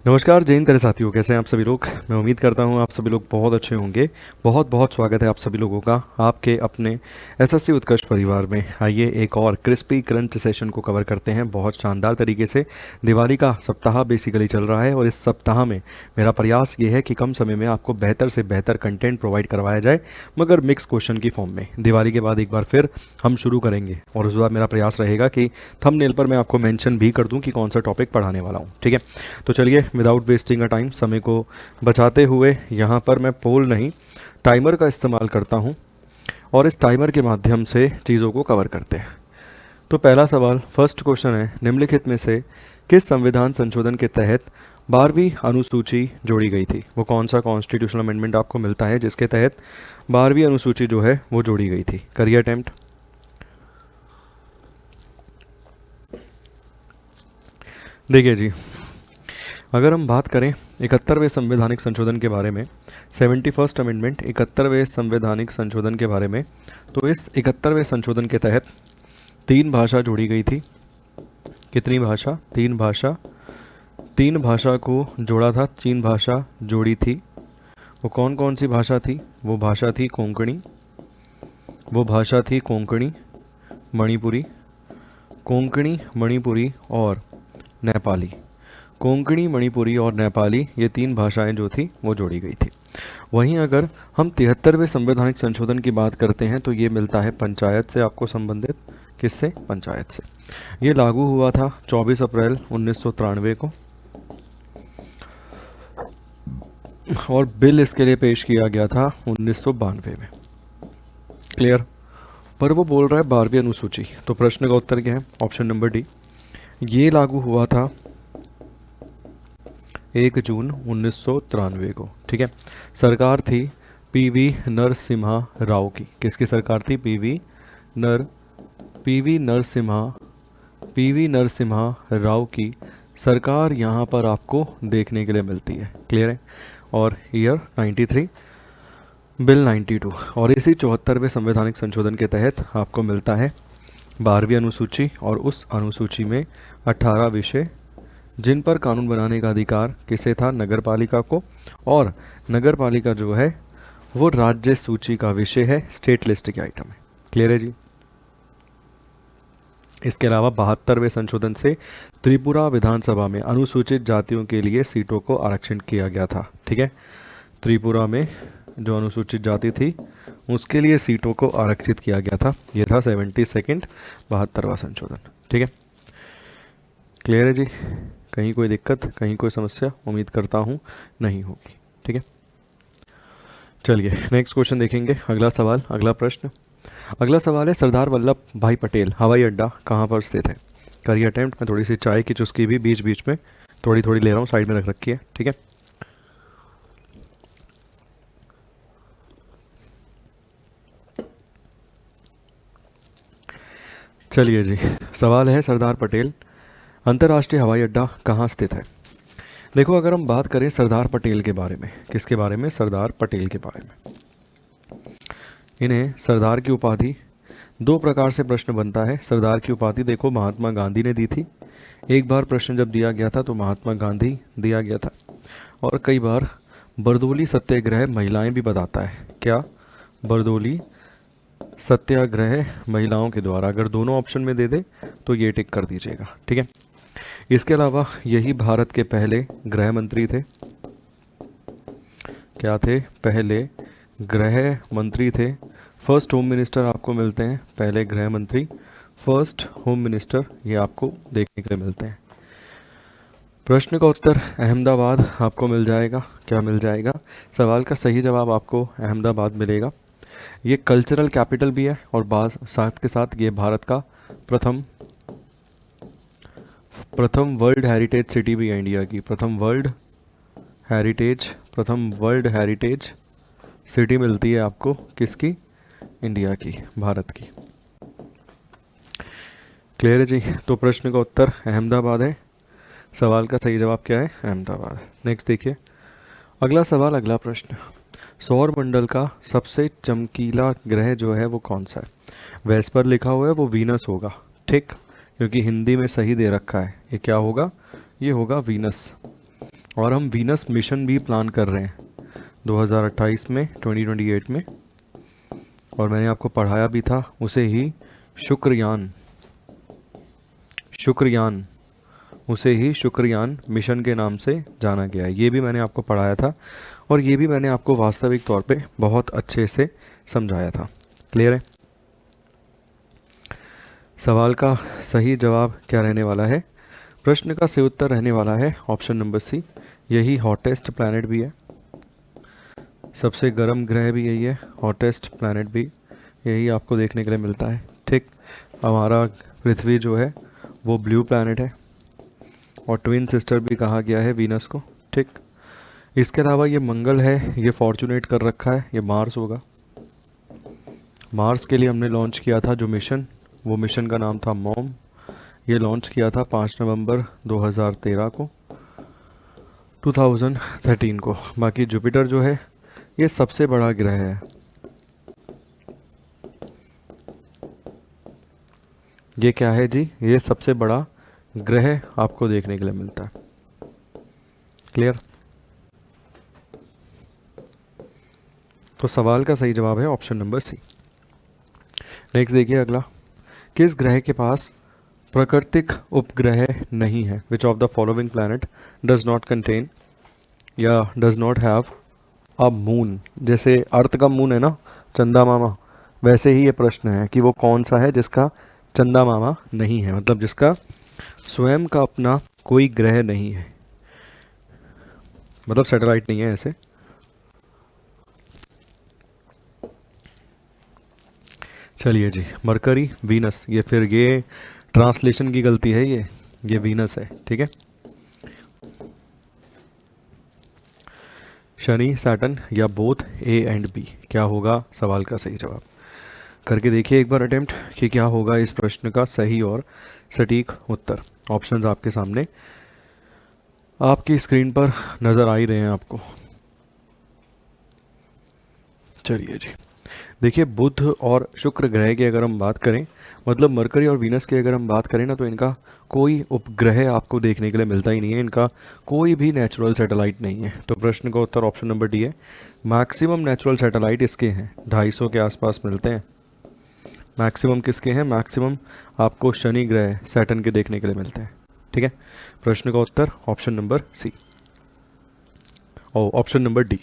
नमस्कार जय हिंद प्यारे साथियों, कैसे हैं आप सभी लोग। मैं उम्मीद करता हूं आप सभी लोग बहुत अच्छे होंगे। बहुत बहुत स्वागत है आप सभी लोगों का आपके अपने एसएससी उत्कर्ष परिवार में। आइए एक और क्रिस्पी क्रंच सेशन को कवर करते हैं बहुत शानदार तरीके से। दिवाली का सप्ताह बेसिकली चल रहा है और इस सप्ताह में मेरा प्रयास ये है कि कम समय में आपको बेहतर से बेहतर कंटेंट प्रोवाइड करवाया जाए, मगर मिक्स क्वेश्चन की फॉर्म में। दिवाली के बाद एक बार फिर हम शुरू करेंगे और उस बार मेरा प्रयास रहेगा कि थंबनेल पर मैं आपको मेंशन भी कर दूं कि कौन सा टॉपिक पढ़ाने वाला हूं। ठीक है, तो चलिए विदाउट वेस्टिंग अ टाइम, समय को बचाते हुए यहाँ पर मैं पोल नहीं टाइमर का इस्तेमाल करता हूँ और इस टाइमर के माध्यम से चीज़ों को कवर करते हैं। तो पहला सवाल, फर्स्ट क्वेश्चन है, निम्नलिखित में से किस संविधान संशोधन के तहत 12वीं अनुसूची जोड़ी गई थी। वो कौन सा कॉन्स्टिट्यूशनल अमेंडमेंट आपको मिलता है जिसके तहत 12वीं अनुसूची जो है वो जोड़ी गई थी। करिए अटेम्प्ट। देखिए जी, अगर हम बात करें 71वें संवैधानिक संशोधन के बारे में, 71st अमेंडमेंट 71वें संवैधानिक संशोधन के बारे में, तो इस 71वें संशोधन के तहत 3 भाषा जोड़ी गई थी। कितनी भाषा? 3 भाषा। 3 भाषा को जोड़ा था, 3 भाषा जोड़ी थी। वो कौन कौन सी भाषा थी? वो भाषा थी कोंकणी, वो भाषा थी कोंकणी, मणिपुरी, कोंकणी, मणिपुरी और नेपाली। कोंकणी, मणिपुरी और नेपाली, ये 3 भाषाएं जो थी वो जोड़ी गई थी। वहीं अगर हम 73वें संवैधानिक संशोधन की बात करते हैं तो ये मिलता है पंचायत से आपको संबंधित। किससे? पंचायत से। ये लागू हुआ था 24 अप्रैल 1993 को और बिल इसके लिए पेश किया गया था 1992 में। क्लियर? पर वो बोल रहा है 12वीं अनुसूची, तो प्रश्न का उत्तर क्या है? Option number D. ये लागू हुआ था 1 जून 1993 को। ठीक है, सरकार थी पीवी नरसिम्हा राव की। किसकी सरकार थी? पीवी नरसिम्हा राव की सरकार यहाँ पर आपको देखने के लिए मिलती है। क्लियर है? और ईयर 93, बिल 92। और इसी 74वें संवैधानिक संशोधन के तहत आपको मिलता है 12वीं अनुसूची और उस अनुसूची में 18 विषय जिन पर कानून बनाने का अधिकार किसे था? नगरपालिका को। और नगरपालिका जो है वो राज्य सूची का विषय है, स्टेट लिस्ट के आइटम है। क्लियर है जी? इसके अलावा 72वें संशोधन से त्रिपुरा विधानसभा में अनुसूचित जातियों के लिए सीटों को आरक्षण किया गया था। ठीक है, त्रिपुरा में जो अनुसूचित जाति थी उसके लिए सीटों को आरक्षित किया गया था। ये था 72nd 72वां संशोधन। ठीक है, क्लियर है जी? कहीं कोई दिक्कत, कहीं कोई समस्या? उम्मीद करता हूँ नहीं होगी। ठीक है, चलिए नेक्स्ट क्वेश्चन देखेंगे। अगला सवाल, अगला प्रश्न, अगला सवाल है, सरदार वल्लभ भाई पटेल हवाई अड्डा कहाँ पर स्थित है। करिए अटेम्प्ट। मैं थोड़ी सी चाय की चुस्की भी बीच बीच में थोड़ी थोड़ी ले रहा हूँ, साइड में रख रखी है। ठीक है, चलिए जी, सवाल है सरदार पटेल अंतर्राष्ट्रीय हवाई अड्डा कहाँ स्थित है। देखो, अगर हम बात करें सरदार पटेल के बारे में, किसके बारे में? सरदार पटेल के बारे में। इन्हें सरदार की उपाधि, 2 प्रकार से प्रश्न बनता है। सरदार की उपाधि देखो महात्मा गांधी ने दी थी। एक बार प्रश्न जब दिया गया था तो महात्मा गांधी दिया गया था, और कई बार बरदोली सत्याग्रह महिलाएं भी बताता है। क्या? बरदोली सत्याग्रह महिलाओं के द्वारा। अगर दोनों ऑप्शन में दे दे तो ये टिक कर दीजिएगा। ठीक है, इसके अलावा यही भारत के पहले गृह मंत्री थे। क्या थे? पहले गृह मंत्री थे। फर्स्ट होम मिनिस्टर आपको मिलते हैं, पहले गृह मंत्री, फर्स्ट होम मिनिस्टर, ये आपको देखने के लिए मिलते हैं। प्रश्न का उत्तर अहमदाबाद आपको मिल जाएगा। क्या मिल जाएगा? सवाल का सही जवाब आपको अहमदाबाद मिलेगा। ये कल्चरल कैपिटल भी है और साथ के साथ ये भारत का प्रथम वर्ल्ड हेरिटेज सिटी भी है। इंडिया की प्रथम वर्ल्ड हेरिटेज सिटी मिलती है आपको। किसकी? इंडिया की, भारत की। क्लियर है जी? तो प्रश्न का उत्तर अहमदाबाद है। सवाल का सही जवाब क्या है? अहमदाबाद। नेक्स्ट देखिए, अगला सवाल, अगला प्रश्न, सौर मंडल का सबसे चमकीला ग्रह जो है वो कौन सा है। वैस पर लिखा हुआ है वो वीनस होगा। ठीक, क्योंकि हिंदी में सही दे रखा है। ये क्या होगा? ये होगा वीनस। और हम वीनस मिशन भी प्लान कर रहे हैं 2028 में, 2028 में। और मैंने आपको पढ़ाया भी था उसे ही शुक्रयान, शुक्रयान, उसे ही शुक्रयान मिशन के नाम से जाना गया है। ये भी मैंने आपको पढ़ाया था और ये भी मैंने आपको वास्तविक तौर पे बहुत अच्छे से समझाया था। क्लियर है? सवाल का सही जवाब क्या रहने वाला है? प्रश्न का सही उत्तर रहने वाला है ऑप्शन नंबर सी। यही हॉटेस्ट प्लैनेट भी है, सबसे गर्म ग्रह भी यही है, हॉटेस्ट प्लैनेट भी यही आपको देखने के लिए मिलता है। ठीक, हमारा पृथ्वी जो है वो ब्लू प्लैनेट है और ट्विन सिस्टर भी कहा गया है वीनस को। ठीक, इसके अलावा ये मंगल है, ये फॉर्चुनेट कर रखा है, ये मार्स होगा। मार्स के लिए हमने लॉन्च किया था जो मिशन, वो मिशन का नाम था मॉम। ये लॉन्च किया था 5 नवंबर 2013 को, 2013 को। बाकी जुपिटर जो है ये सबसे बड़ा ग्रह है। ये क्या है जी? ये सबसे बड़ा ग्रह आपको देखने के लिए मिलता है। क्लियर? तो सवाल का सही जवाब है ऑप्शन नंबर सी। नेक्स्ट देखिए अगला, किस ग्रह के पास प्राकृतिक उपग्रह नहीं है? Which of the following planet does not contain या does not have a moon? जैसे अर्थ का मून है ना, चंदा मामा, वैसे ही ये प्रश्न है कि वो कौन सा है जिसका चंदा मामा नहीं है, मतलब जिसका स्वयं का अपना कोई ग्रह नहीं है, मतलब सैटेलाइट नहीं है ऐसे। चलिए जी, मरकरी, वीनस, ये फिर ये ट्रांसलेशन की गलती है, ये वीनस है। ठीक है, शनि, सैटर्न या बोथ ए एंड बी, क्या होगा सवाल का सही जवाब? करके देखिए एक बार अटेम्प्ट कि क्या होगा इस प्रश्न का सही और सटीक उत्तर। ऑप्शंस आपके सामने आपकी स्क्रीन पर नज़र आ ही रहे हैं आपको। चलिए जी, देखिए बुध और शुक्र ग्रह की अगर हम बात करें, मतलब मरकरी और वीनस की अगर हम बात करें ना, तो इनका कोई उपग्रह आपको देखने के लिए मिलता ही नहीं है, इनका कोई भी नेचुरल सैटेलाइट नहीं है। तो प्रश्न का उत्तर ऑप्शन नंबर डी है। मैक्सिमम नेचुरल सैटेलाइट इसके हैं 250 के आसपास मिलते हैं। मैक्सिमम किसके हैं? मैक्सिमम आपको शनि ग्रह, सैटर्न के देखने के लिए मिलते हैं। ठीक है, प्रश्न का उत्तर ऑप्शन नंबर सी और ऑप्शन नंबर डी।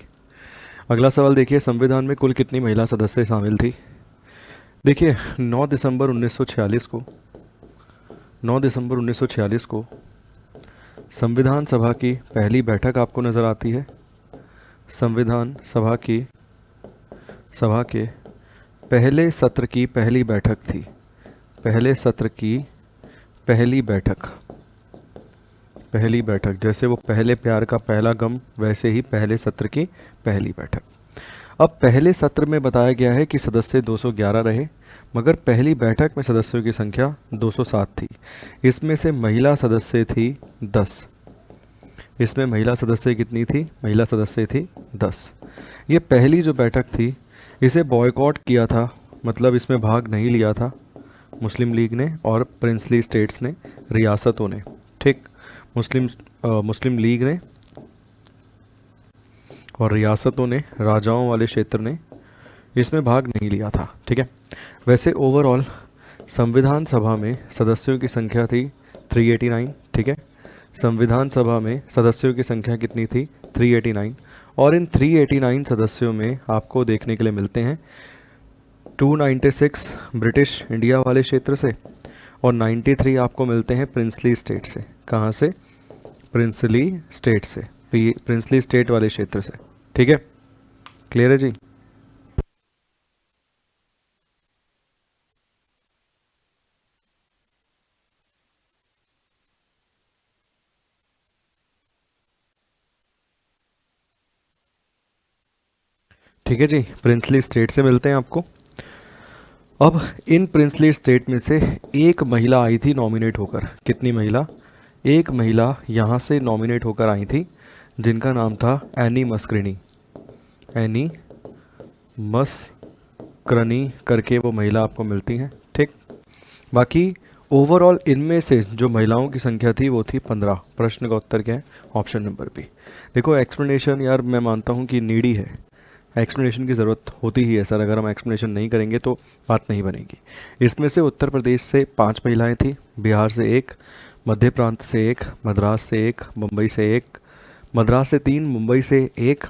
अगला सवाल देखिए, संविधान में कुल कितनी महिला सदस्य शामिल थी? देखिए 9 दिसंबर 1946 को, 9 दिसंबर 1946 को संविधान सभा की पहली बैठक आपको नज़र आती है। संविधान सभा के पहले सत्र की पहली बैठक थी, पहले सत्र की पहली बैठक, पहली बैठक, जैसे वो पहले प्यार का पहला गम, वैसे ही पहले सत्र की पहली बैठक। अब पहले सत्र में बताया गया है कि सदस्य 211 रहे, मगर पहली बैठक में सदस्यों की संख्या 207 थी। इसमें से महिला सदस्य थी 10। इसमें महिला सदस्य कितनी थी? महिला सदस्य थी 10। ये पहली जो बैठक थी इसे बॉयकॉट किया था, मतलब इसमें भाग नहीं लिया था मुस्लिम लीग ने और प्रिंसली स्टेट्स ने, रियासतों ने। ठीक, मुस्लिम लीग ने और रियासतों ने, राजाओं वाले क्षेत्र ने इसमें भाग नहीं लिया था। ठीक है, वैसे ओवरऑल संविधान सभा में सदस्यों की संख्या थी 389। ठीक है, संविधान सभा में सदस्यों की संख्या कितनी थी? 389। और इन 389 सदस्यों में आपको देखने के लिए मिलते हैं 296 ब्रिटिश इंडिया वाले क्षेत्र से और 93 आपको मिलते हैं प्रिंसली स्टेट से। कहाँ से? प्रिंसली स्टेट से, प्रिंसली स्टेट वाले क्षेत्र से। ठीक है, क्लियर है जी? ठीक है जी, प्रिंसली स्टेट से मिलते हैं आपको। अब इन प्रिंसली स्टेट में से एक महिला आई थी नॉमिनेट होकर। कितनी महिला? एक महिला यहाँ से नॉमिनेट होकर आई थी जिनका नाम था एनी मस्क्रिनी। एनी मस्क्रनी करके वो महिला आपको मिलती हैं। ठीक, बाकी ओवरऑल इनमें से जो महिलाओं की संख्या थी वो थी 15। प्रश्न का उत्तर क्या है? Option number B. देखो एक्सप्लेनेशन यार मैं मानता हूँ कि नीडी है, एक्सप्लेनेशन की ज़रूरत होती ही है सर, अगर हम एक्सप्लेनेशन नहीं करेंगे तो बात नहीं बनेगी। इसमें से उत्तर प्रदेश से 5 महिलाएं थी, बिहार से 1, मध्य प्रांत से 1, मद्रास से 1, मुंबई से 1, मद्रास से 3, मुंबई से 1,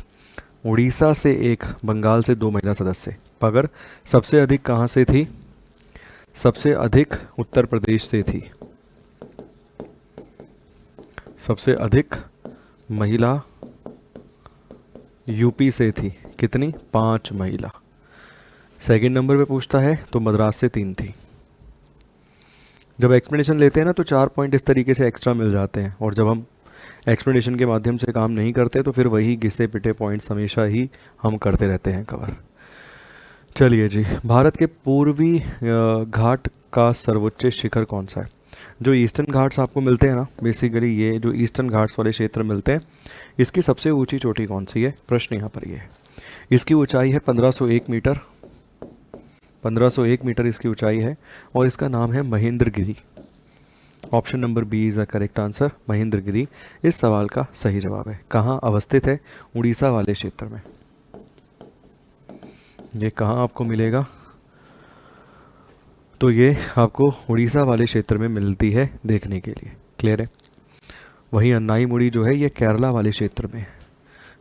उड़ीसा से 1, बंगाल से 2 महिला सदस्य। मगर सबसे अधिक कहाँ से थी? सबसे अधिक उत्तर प्रदेश से थी। सबसे अधिक महिला यूपी से थी। कितनी? 5 महिला। सेकंड नंबर पे पूछता है तो मद्रास से 3 थी। जब एक्सप्लेनेशन लेते हैं ना तो 4 पॉइंट इस तरीके से एक्स्ट्रा मिल जाते हैं, और जब हम एक्सप्लेनेशन के माध्यम से काम नहीं करते तो फिर वही घिसे पिटे पॉइंट्स हमेशा ही हम करते रहते हैं कवर। चलिए जी, भारत के पूर्वी घाट का सर्वोच्च शिखर कौन सा है? जो ईस्टर्न घाट्स आपको मिलते हैं ना, बेसिकली ये जो ईस्टर्न घाट्स वाले क्षेत्र मिलते हैं, इसकी सबसे ऊंची चोटी कौन सी है? प्रश्न यहाँ पर ये है। इसकी ऊंचाई है 1501 मीटर। 1501 मीटर इसकी ऊंचाई है, और इसका नाम है Mahendragiri. Option number B is the correct answer, Mahendragiri इस सवाल का सही जवाब है। कहाँ अवस्थित है? उड़ीसा वाले क्षेत्र में। ये कहाँ आपको मिलेगा? तो ये आपको उड़ीसा वाले क्षेत्र में मिलती है देखने के लिए। क्लियर है? वहीं अन्नाईमुड़ी जो है ये केरला वाले क्षेत्र में है।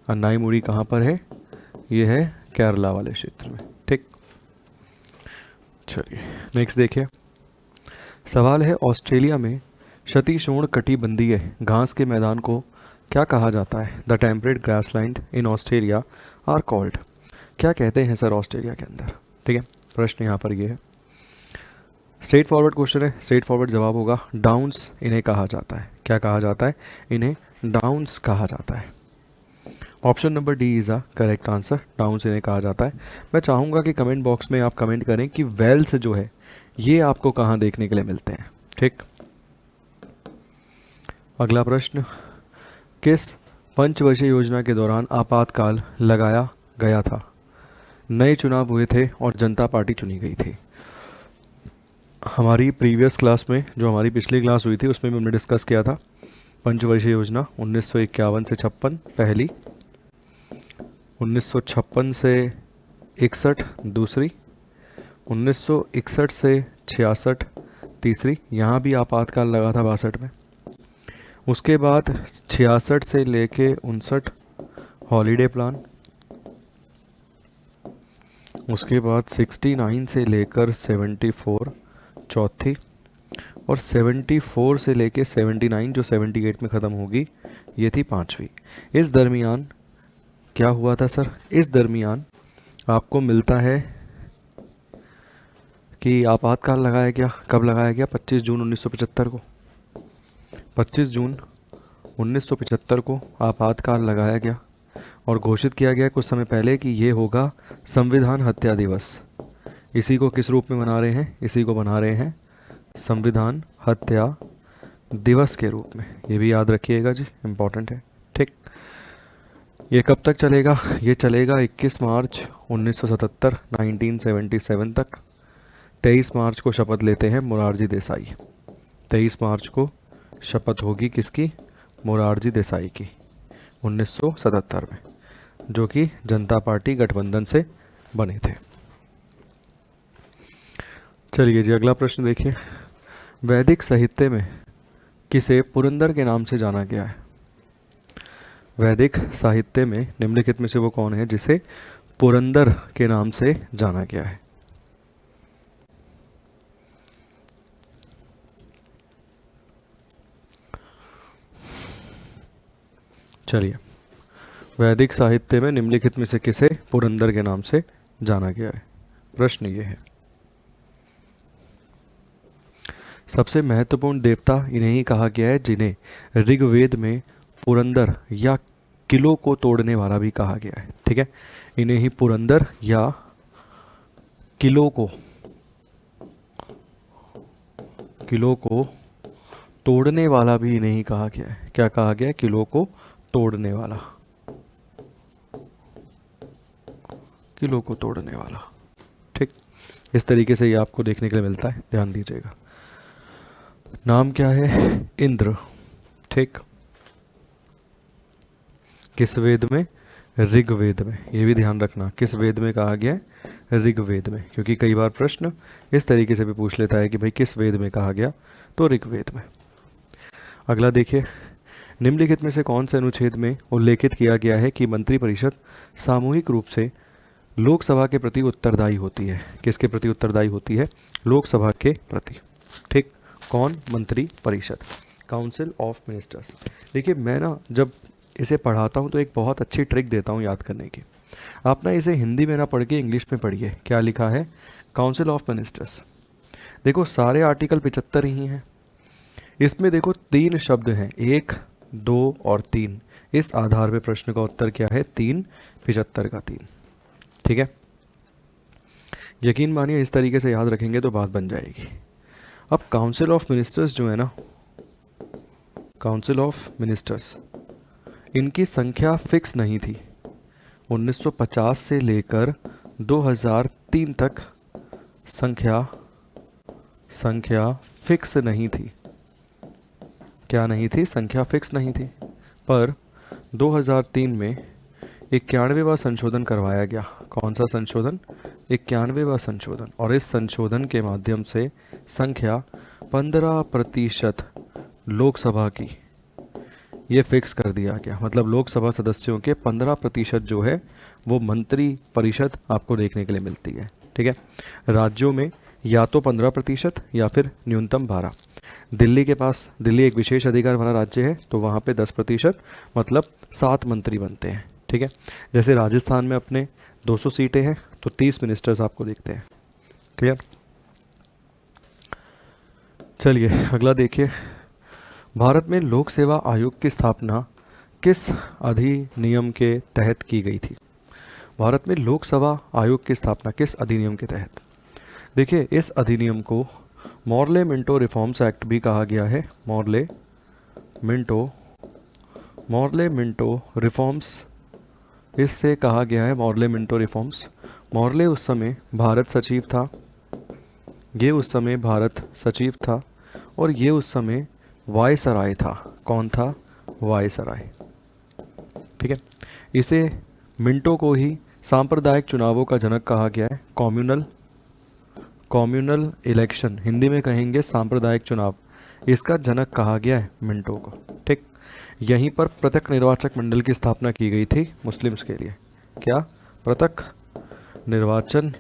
अन्नाईमुड़ी कहाँ पर है? ये है केरला वाले क्षेत्र में। ठीक, चलिए नेक्स्ट देखिए। सवाल है, ऑस्ट्रेलिया में क्षतिपूर्ण कटिबंधीय घास के मैदान को क्या कहा जाता है? The temperate grassland in Australia are called. क्या कहते हैं सर ऑस्ट्रेलिया के अंदर? ठीक है, प्रश्न यहाँ पर ये है। स्ट्रेट फॉरवर्ड क्वेश्चन है, स्ट्रेट फॉरवर्ड जवाब होगा डाउन्स इन्हें कहा जाता है। क्या कहा जाता है? इन्हें डाउन्स कहा जाता है। Option number D is a correct answer, downs इन्हें कहा जाता है। मैं चाहूँगा कि कमेंट बॉक्स में आप कमेंट करें कि वेल्स जो है ये आपको कहाँ देखने के लिए मिलते हैं। ठीक, अगला प्रश्न, किस पंचवर्षीय योजना के दौरान आपातकाल लगाया गया था? नए चुनाव हुए थे और जनता पार्टी चुनी गई थी। हमारी प्रीवियस क्लास में, जो हमारी पिछली क्लास हुई थी, उसमें भी हमने डिस्कस किया था पंचवर्षीय योजना 1951 से 56 पहली, 1956 से 61 दूसरी, 1961 से 66 तीसरी। यहाँ भी आपातकाल लगा था 62 में। उसके बाद 66 से लेके 59 हॉलीडे प्लान। उसके बाद 69 से लेकर 74 चौथी, और 74 से लेके 79 जो 78 में ख़त्म होगी, ये थी 5वीं। इस दरमियान क्या हुआ था सर? इस दरमियान आपको मिलता है कि आपातकाल लगाया गया। कब लगाया गया? 25 जून 1975 को। 25 जून 1975 को आपातकाल लगाया गया और घोषित किया गया कुछ समय पहले कि ये होगा संविधान हत्या दिवस। इसी को किस रूप में मना रहे हैं? इसी को मना रहे हैं संविधान हत्या दिवस के रूप में। ये भी याद रखिएगा जी, इम्पोर्टेंट है। ठीक, ये कब तक चलेगा? ये चलेगा 21 मार्च 1977 1977 तक। 23 मार्च को शपथ लेते हैं मोरारजी देसाई। 23 मार्च को शपथ होगी किसकी? मोरारजी देसाई की 1977 में, जो कि जनता पार्टी गठबंधन से बने थे। चलिए जी, अगला प्रश्न देखिए। वैदिक साहित्य में किसे पुरंदर के नाम से जाना गया है? वैदिक साहित्य में निम्नलिखित में से वो कौन है जिसे पुरंदर के नाम से जाना गया है? चलिए, वैदिक साहित्य में निम्नलिखित में से किसे पुरंदर के नाम से जाना गया है? प्रश्न ये है। सबसे महत्वपूर्ण देवता इन्हें ही कहा गया है जिन्हें ऋग्वेद में पुरंदर या किलों को तोड़ने वाला भी कहा गया है। ठीक है, इन्हें ही पुरंदर या किलों को तोड़ने वाला भी इन्हें ही कहा गया है। क्या कहा गया है? किलों को तोड़ने वाला, किलों को तोड़ने वाला। ठीक, इस तरीके से ये आपको देखने के लिए मिलता है, ध्यान दीजिएगा। नाम क्या है? इंद्र। ठीक। किस वेद में? ऋग्वेद में। ये भी ध्यान रखना, किस वेद में कहा गया है? ऋग्वेद में, क्योंकि कई बार प्रश्न इस तरीके से भी पूछ लेता है कि भाई किस वेद में कहा गया, तो ऋग्वेद में। अगला देखिए, निम्नलिखित में से कौन से अनुच्छेद में उल्लेखित किया गया है कि मंत्रिपरिषद सामूहिक रूप से लोकसभा के प्रति उत्तरदायी होती है? किसके प्रति उत्तरदायी होती है? लोकसभा के प्रति। ठीक। कौन? मंत्री परिषद, काउंसिल ऑफ मिनिस्टर्स। देखिए मैं ना जब इसे पढ़ाता हूँ तो एक बहुत अच्छी ट्रिक देता हूँ याद करने की। आप ना इसे हिंदी में ना पढ़ के इंग्लिश में पढ़िए। क्या लिखा है? Council of ministers. देखो सारे आर्टिकल 75 ही हैं। इसमें देखो 3 शब्द हैं, 1, 2 और 3। इस आधार पे प्रश्न का उत्तर क्या है? 3, 75 का 3। ठीक है, यकीन मानिए इस तरीके से याद रखेंगे तो बात बन जाएगी। अब काउंसिल ऑफ मिनिस्टर्स जो है ना, काउंसिल ऑफ मिनिस्टर्स, इनकी संख्या फिक्स नहीं थी। 1950 से लेकर 2003 तक संख्या फिक्स नहीं थी। क्या नहीं थी? संख्या फिक्स नहीं थी। पर 2003 में 91वां संशोधन करवाया गया। कौन सा संशोधन? 91वां संशोधन। और इस संशोधन के माध्यम से संख्या 15% लोकसभा की ये फिक्स कर दिया गया। मतलब लोकसभा सदस्यों के 15% जो है वो मंत्री परिषद आपको देखने के लिए मिलती है। ठीक है, राज्यों में या तो 15% या फिर न्यूनतम 12। दिल्ली के पास, दिल्ली एक विशेष अधिकार वाला राज्य है तो वहाँ पे 10%, मतलब 7 मंत्री बनते हैं। ठीक है, जैसे राजस्थान में अपने 200 सीटें हैं तो 30 मिनिस्टर्स आपको दिखते हैं। क्लियर? चलिए अगला देखिए, भारत में लोक सेवा आयोग की स्थापना किस अधिनियम के तहत की गई थी? भारत में लोक सेवा आयोग की स्थापना किस अधिनियम के तहत? देखिए इस अधिनियम को मॉर्ले मिंटो रिफॉर्म्स एक्ट भी कहा गया है। मॉर्ले मिंटो रिफॉर्म्स, इससे कहा गया है मॉर्ले मिंटो रिफॉर्म्स। मॉर्ले उस समय भारत सचिव था, ये उस समय भारत सचिव था, और ये उस समय वायसराय था। कौन था? वायसराय। ठीक है, इसे मिंटो को ही सांप्रदायिक चुनावों का जनक कहा गया है। कॉम्युनल इलेक्शन, हिंदी में कहेंगे सांप्रदायिक चुनाव, इसका जनक कहा गया है मिंटो को। ठीक, यहीं पर पृथक निर्वाचक मंडल की स्थापना की गई थी मुस्लिम्स के लिए। क्या? पृथक निर्वाचन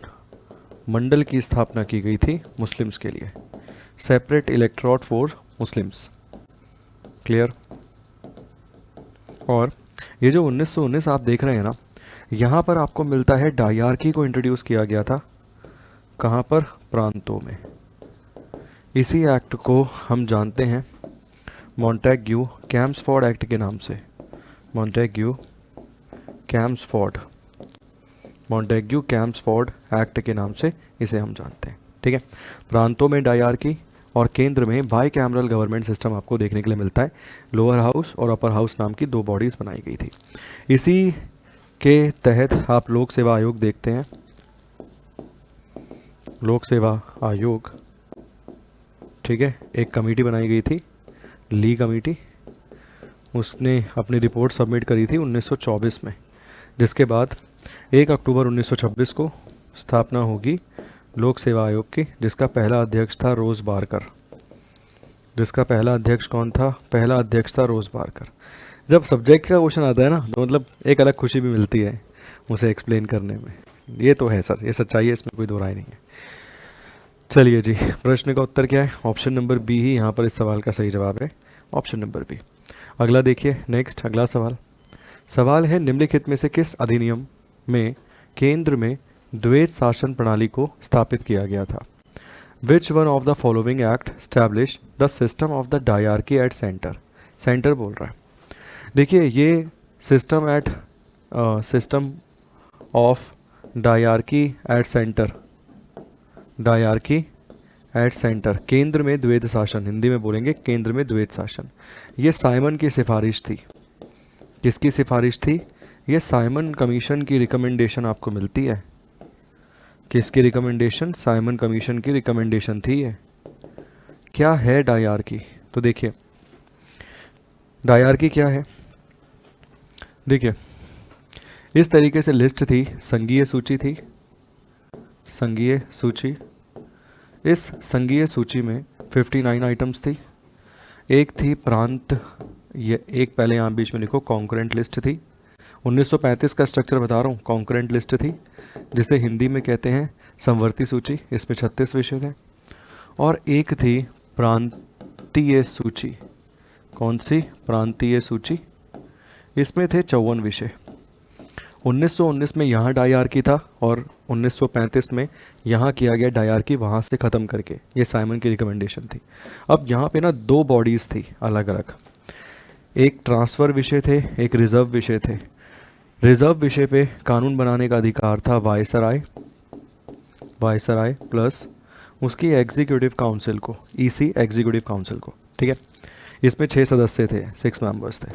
मंडल की स्थापना की गई थी मुस्लिम्स के लिए। Separate electorate for Muslims. Clear? और ये जो 1919 आप देख रहे हैं ना, यहाँ पर आपको मिलता है डायरकी को इंट्रोड्यूस किया गया था। कहाँ पर? प्रांतों में। इसी एक्ट को हम जानते हैं मॉन्टेग्यू कैम्सफोर्ड एक्ट के नाम से। मॉन्टेग्यू कैम्सफोर्ड एक्ट के नाम से इसे हम जानते हैं। ठीक है, प्रांतों में डायरकी और केंद्र में बाई कैमरल गवर्नमेंट सिस्टम आपको देखने के लिए मिलता है। लोअर हाउस और अपर हाउस नाम की 2 बॉडीज़ बनाई गई थी। इसी के तहत आप लोक सेवा आयोग देखते हैं। लोक सेवा आयोग, ठीक है, एक कमेटी बनाई गई थी, ली कमेटी। उसने अपनी रिपोर्ट सबमिट करी थी 1924 में, जिसके बाद 1 अक्टूबर 1926 को स्थापना होगी लोक सेवा आयोग की, जिसका पहला अध्यक्ष था रोज़ बारकर। जिसका पहला अध्यक्ष कौन था? पहला अध्यक्ष था रोज़ बारकर। जब सब्जेक्ट का क्वेश्चन आता है ना तो मतलब एक अलग खुशी भी मिलती है उसे एक्सप्लेन करने में। ये तो है सर, ये सच्चाई है, इसमें कोई दो राय नहीं है। चलिए जी, प्रश्न का उत्तर क्या है? ऑप्शन नंबर बी ही यहाँ पर इस सवाल का सही जवाब है। Option number B. अगला देखिए, नेक्स्ट अगला सवाल है, निम्नलिखित में से किस अधिनियम में केंद्र में द्वैत शासन प्रणाली को स्थापित किया गया था? Which one of the following act establish the system of the dyarchy at centre? Centre बोल रहा है। देखिए ये system of dyarchy at centre, केंद्र में द्वैत शासन, हिंदी में बोलेंगे केंद्र में द्वैत शासन। ये साइमन की सिफारिश थी। किसकी सिफारिश थी? ये साइमन कमीशन की रिकमेंडेशन आपको मिलती है। किसकी रिकमेंडेशन? साइमन कमीशन की रिकमेंडेशन थी ये। क्या है डायआर्की? तो देखिए डायआर्की क्या है। देखिए इस तरीके से लिस्ट थी, संघीय सूची थी, संघीय सूची। इस संघीय सूची में 59 आइटम्स थी। एक थी प्रांत, ये एक पहले यहाँ बीच में लिखो कॉन्करेंट लिस्ट थी। 1935 का स्ट्रक्चर बता रहा हूँ, कॉन्करेंट लिस्ट थी जिसे हिंदी में कहते हैं समवर्ती सूची। इसमें 36 विषय थे। और एक थी प्रांतीय सूची। कौन सी? प्रांतीय सूची। इसमें थे 54 विषय। 1919 में यहाँ डायआर्की था और 1935 में यहाँ किया गया डायआर्की, वहाँ से ख़त्म करके। ये साइमन की रिकमेंडेशन थी। अब यहाँ पे ना दो बॉडीज़ थी अलग अलग, एक ट्रांसफ़र विषय थे, एक रिज़र्व विषय थे। रिज़र्व विषय पे कानून बनाने का अधिकार था वायसराय प्लस उसकी एग्जीक्यूटिव काउंसिल को, ईसी एग्जीक्यूटिव काउंसिल को। ठीक है, इसमें 6 सदस्य थे, 6 मेंबर्स थे।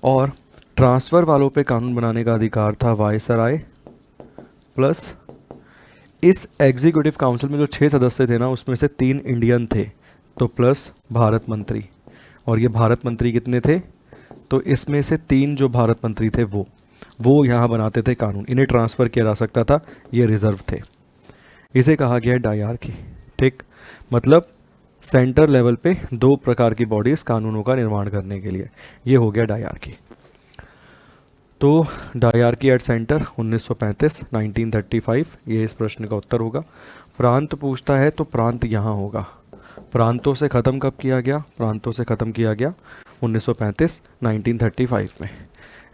और ट्रांसफ़र वालों पे कानून बनाने का अधिकार था वायसराय प्लस इस एग्जीक्यूटिव काउंसिल में जो 6 सदस्य थे ना, उसमें से 3 इंडियन थे, तो प्लस भारत मंत्री। और ये भारत मंत्री कितने थे? तो इसमें से 3 जो भारत मंत्री थे वो यहाँ बनाते थे कानून, इन्हें ट्रांसफ़र किया जा सकता था, ये रिजर्व थे। इसे कहा गया डायआर्की। ठीक, मतलब सेंटर लेवल पे 2 प्रकार की बॉडीज़ कानूनों का निर्माण करने के लिए, ये हो गया डायआर्की। तो डायआर्की एट सेंटर 1935 1935, ये इस प्रश्न का उत्तर होगा। प्रांत पूछता है तो प्रांत यहाँ होगा। प्रांतों से ख़त्म कब किया गया? प्रांतों से ख़त्म किया गया 1935 1935 में।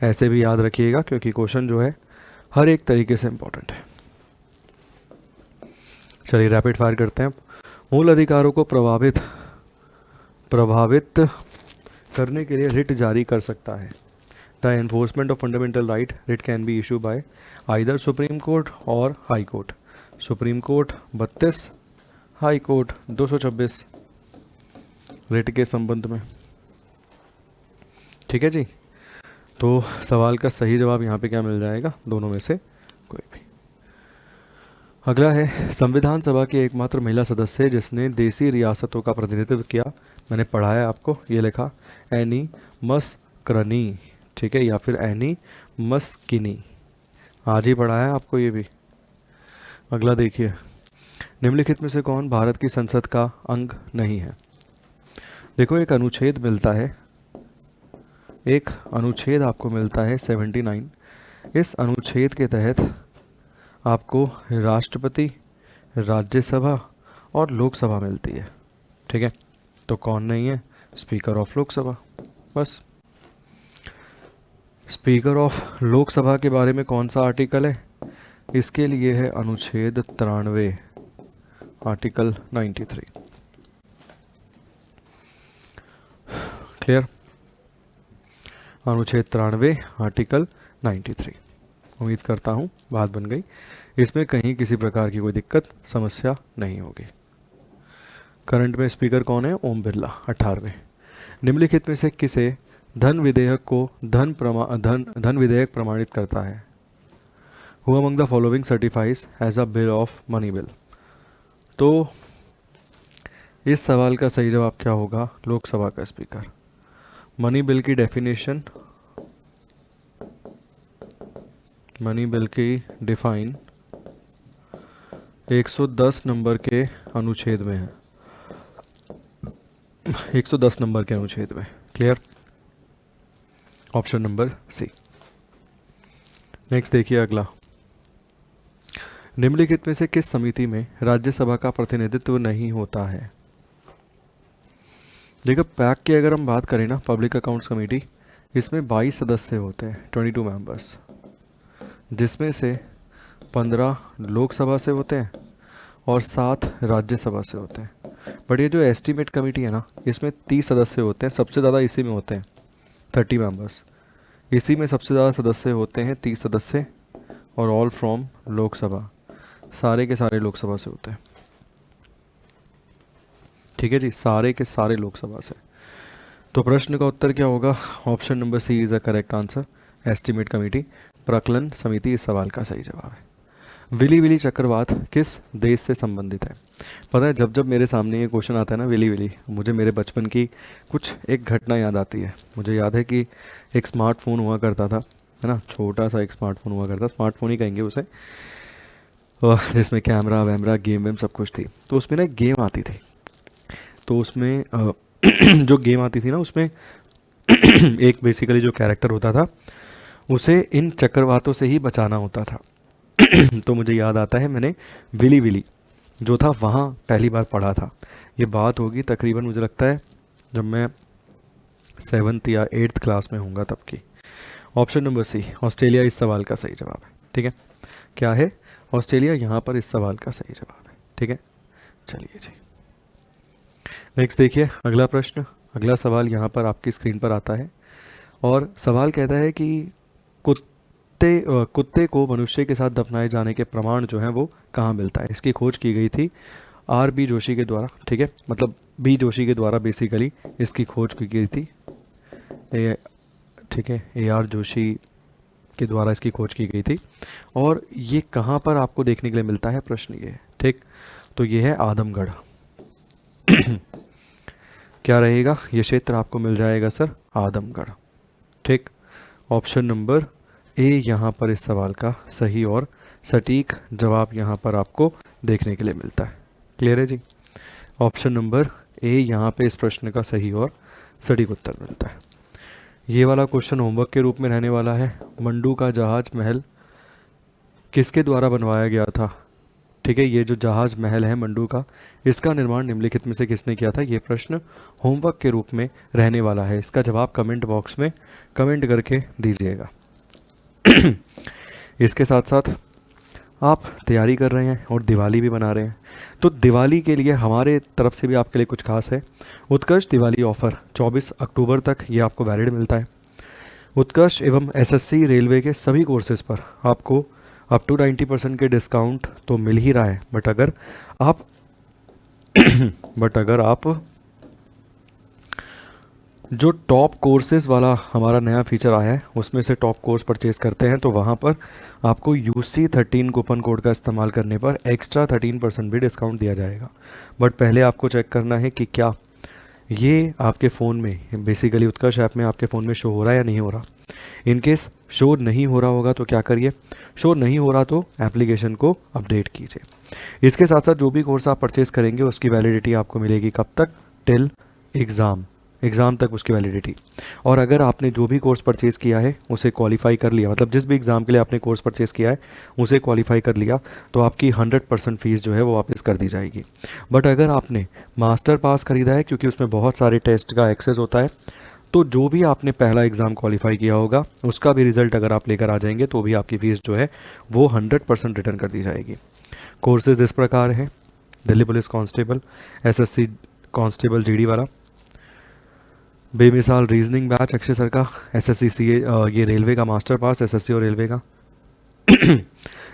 ऐसे भी याद रखिएगा क्योंकि क्वेश्चन जो है हर एक तरीके से इम्पोर्टेंट है। चलिए रैपिड फायर करते हैं। मूल अधिकारों को प्रभावित करने के लिए रिट जारी कर सकता है। The enforcement of fundamental right writ can be issue by either supreme court और high court. Supreme court 32, high court 226 writ के संबंध में। ठीक है जी, तो सवाल का सही जवाब यहाँ पे क्या मिल जाएगा? दोनों में से कोई भी। अगला है संविधान सभा की एकमात्र महिला सदस्य जिसने देसी रियासतों का प्रतिनिधित्व किया। मैंने पढ़ाया आपको, ये लिखा एनी मस्करनी। ठीक है, या फिर एनी मस्किनी, आज ही पढ़ाया आपको ये भी। अगला देखिए, निम्नलिखित में से कौन भारत की संसद का अंग नहीं है? देखो एक अनुच्छेद मिलता है, एक अनुच्छेद आपको मिलता है 79। इस अनुच्छेद के तहत आपको राष्ट्रपति, राज्यसभा और लोकसभा मिलती है। ठीक है, तो कौन नहीं है? Speaker of Lok Sabha. बस स्पीकर ऑफ लोकसभा के बारे में कौन सा आर्टिकल है? इसके लिए है अनुच्छेद 93, आर्टिकल 93। क्लियर? अनुच्छेद 93 आर्टिकल 93। उम्मीद करता हूँ बात बन गई। इसमें कहीं किसी प्रकार की कोई दिक्कत समस्या नहीं होगी। करंट में स्पीकर कौन है? ओम बिरला, 18वें। निम्नलिखित में से किसे धन विधेयक को धन विधेयक प्रमाणित करता है? Who among the following certifies as a bill of money bill? तो इस सवाल का सही जवाब क्या होगा? लोकसभा का स्पीकर। मनी बिल की डेफिनेशन, मनी बिल की डिफाइन 110 नंबर के अनुच्छेद में है, 110 नंबर के अनुच्छेद में। Clear? Option number C. Next देखिए अगला, निम्नलिखित में से किस समिति में राज्यसभा का प्रतिनिधित्व नहीं होता है? देखो पैक की अगर हम बात करें ना, पब्लिक अकाउंट्स कमेटी, इसमें 22 सदस्य होते हैं, 22 मेंबर्स, जिसमें से 15 लोकसभा से होते हैं और 7 राज्यसभा से होते हैं। बट ये जो एस्टीमेट कमेटी है ना, इसमें 30 सदस्य होते हैं, सबसे ज़्यादा इसी में होते हैं, 30 मेंबर्स। इसी में सबसे ज़्यादा सदस्य होते हैं, 30 सदस्य, और ऑल फ्रॉम लोकसभा, सारे के सारे लोकसभा से होते हैं। ठीक है जी, सारे के सारे लोकसभा से। तो प्रश्न का उत्तर क्या होगा? Option number C is the correct answer. Estimate committee, प्राक्कलन समिति इस सवाल का सही जवाब है। विली विली चक्रवात किस देश से संबंधित है? पता है, जब जब मेरे सामने ये क्वेश्चन आता है ना विली विली, मुझे मेरे बचपन की कुछ एक घटना याद आती है। मुझे याद है कि एक स्मार्टफोन हुआ करता था, है ना, छोटा सा एक स्मार्टफोन हुआ करता, स्मार्टफोन ही कहेंगे उसे, जिसमें कैमरा वैमरा गेम वेम सब कुछ थी। तो उसमें ना एक गेम आती थी, तो उसमें जो गेम आती थी ना उसमें एक बेसिकली जो कैरेक्टर होता था उसे इन चक्रवातों से ही बचाना होता था। तो मुझे याद आता है मैंने विली विली जो था वहाँ पहली बार पढ़ा था। ये बात होगी तकरीबन मुझे लगता है जब मैं 7th या 8th क्लास में होऊंगा तब की। ऑप्शन नंबर सी, ऑस्ट्रेलिया इस सवाल का सही जवाब है। ठीक है, क्या है? ऑस्ट्रेलिया यहाँ पर इस सवाल का सही जवाब है। ठीक है, चलिए जी नेक्स्ट देखिए अगला प्रश्न। अगला सवाल यहाँ पर आपकी स्क्रीन पर आता है और सवाल कहता है कि कुत्ते को मनुष्य के साथ दफनाए जाने के प्रमाण जो हैं वो कहाँ मिलता है? इसकी खोज की गई थी R.B. जोशी के द्वारा। ठीक है, मतलब बी जोशी के द्वारा बेसिकली इसकी खोज की गई थी। ठीक है, A.R. जोशी के द्वारा इसकी खोज की गई थी। और ये कहाँ पर आपको देखने के लिए मिलता है, प्रश्न ये है। ठीक, तो ये है आदमगढ़। क्या रहेगा ये क्षेत्र आपको मिल जाएगा सर? आदमगढ़। ठीक, ऑप्शन नंबर ए यहाँ पर इस सवाल का सही और सटीक जवाब यहाँ पर आपको देखने के लिए मिलता है। क्लियर है जी? ऑप्शन नंबर ए यहाँ पे इस प्रश्न का सही और सटीक उत्तर मिलता है। ये वाला क्वेश्चन होमवर्क के रूप में रहने वाला है। मंडू का जहाज महल किसके द्वारा बनवाया गया था? ठीक है, ये जो जहाज महल है मंडू का, इसका निर्माण निम्नलिखित में से किसने किया था? ये प्रश्न होमवर्क के रूप में रहने वाला है। इसका जवाब कमेंट बॉक्स में कमेंट करके दीजिएगा। इसके साथ साथ आप तैयारी कर रहे हैं और दिवाली भी मना रहे हैं, तो दिवाली के लिए हमारे तरफ से भी आपके लिए कुछ खास है। उत्कर्ष दिवाली ऑफ़र 24 अक्टूबर तक ये आपको वैलिड मिलता है। उत्कर्ष एवं एसएससी रेलवे के सभी कोर्सेज़ पर आपको अप टू 90% के डिस्काउंट तो मिल ही रहा है, बट अगर आप जो टॉप कोर्सेज़ वाला हमारा नया फीचर आया है उसमें से टॉप कोर्स परचेज़ करते हैं तो वहाँ पर आपको UC13 कूपन कोड का इस्तेमाल करने पर एक्स्ट्रा 13% भी डिस्काउंट दिया जाएगा। बट पहले आपको चेक करना है कि क्या ये आपके फ़ोन में, बेसिकली उत्कर्ष ऐप में आपके फ़ोन में शो हो रहा है या नहीं हो रहा। इन केस शो नहीं हो रहा होगा तो क्या करिए, शो नहीं हो रहा तो एप्लीकेशन को अपडेट कीजिए। इसके साथ साथ जो भी कोर्स आप परचेज़ करेंगे उसकी वैलिडिटी आपको मिलेगी कब तक? टिल एग्ज़ाम तक उसकी वैलिडिटी। और अगर आपने जो भी कोर्स परचेज़ किया है उसे क्वालिफाई कर लिया, मतलब जिस भी एग्ज़ाम के लिए आपने कोर्स परचेज़ किया है उसे क्वालिफाई कर लिया, तो आपकी 100% फ़ीस जो है वो वापस कर दी जाएगी। बट अगर आपने मास्टर पास खरीदा है, क्योंकि उसमें बहुत सारे टेस्ट का एक्सेस होता है, तो जो भी आपने पहला एग्ज़ाम क्वालिफाई किया होगा उसका भी रिज़ल्ट अगर आप लेकर आ जाएंगे तो भी आपकी फ़ीस जो है वो 100% रिटर्न कर दी जाएगी। कोर्सेज़ इस प्रकार है: Delhi police constable, SSC constable GD वाला, बेमिसाल रीजनिंग बैच अक्षय सर का, SSC CA ये रेलवे का मास्टर पास, SSC और रेलवे का,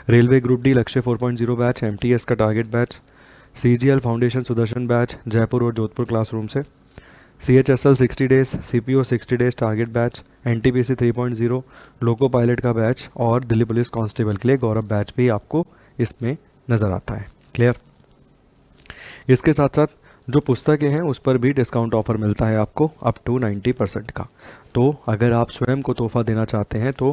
रेलवे ग्रुप D लक्ष्य 4.0 बैच, MTS का target batch, CGL foundation Sudarshan batch Jaipur और जोधपुर क्लासरूम से, CHSL 60 days, CPO 60 days target batch, NTPC 3.0 loco pilot का बैच और दिल्ली पुलिस कांस्टेबल के लिए गौरव बैच भी आपको इसमें नज़र आता है। क्लियर? इसके साथ साथ जो पुस्तकें हैं उस पर भी डिस्काउंट ऑफर मिलता है आपको अप टू 90% का। तो अगर आप स्वयं को तोहफा देना चाहते हैं तो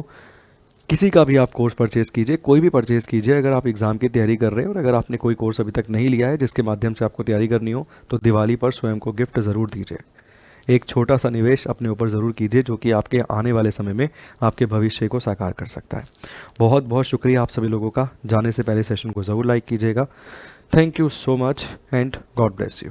किसी का भी आप कोर्स परचेज़ कीजिए, कोई भी परचेज़ कीजिए। अगर आप एग्ज़ाम की तैयारी कर रहे हैं और अगर आपने कोई कोर्स अभी तक नहीं लिया है जिसके माध्यम से आपको तैयारी करनी हो, तो दिवाली पर स्वयं को गिफ्ट ज़रूर दीजिए। एक छोटा सा निवेश अपने ऊपर ज़रूर कीजिए जो कि आपके आने वाले समय में आपके भविष्य को साकार कर सकता है। बहुत बहुत शुक्रिया आप सभी लोगों का। जाने से पहले सेशन को ज़रूर लाइक कीजिएगा। Thank you so much and God bless you.